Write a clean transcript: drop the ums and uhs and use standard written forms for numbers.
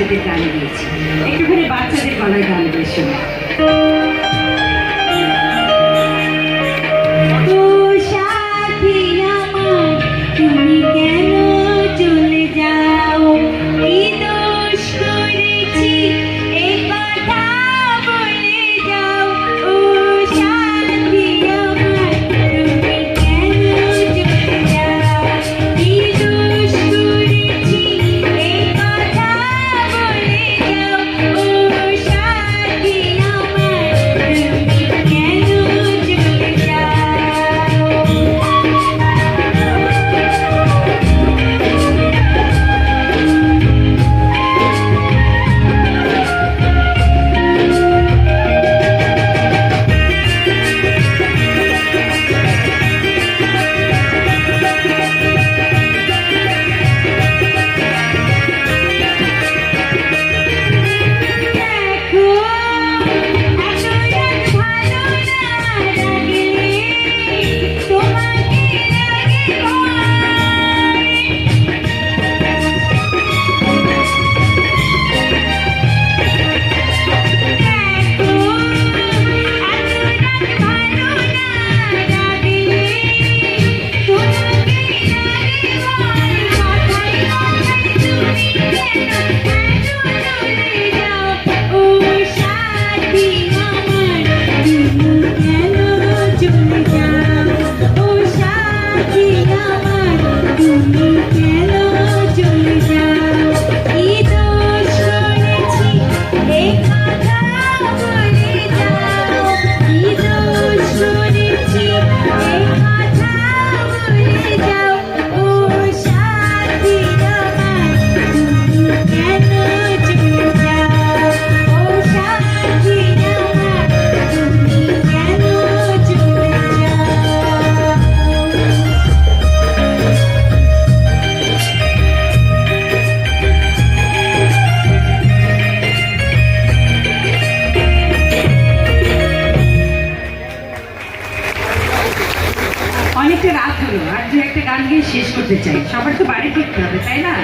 বাচ্চাদের গান গিয়েছি, একটুখানি বাচ্চাদের গলায় গান দিয়ে শোনা। তুমি কেন চলে যাও, কি দোষ করেছি এ কথা বলে যাও। ও সাথী আমার তুমি কেন চলে যাও, কি দোষ করেছি এ কথা বলে যাও। ও সাথী আমার তুমি কেন চলে যাও। অনেকটা রাত হলো, আর দু একটা গান গিয়ে শেষ করতে চাই, সবার তো বাড়ি ফিরতে হবে, তাই না?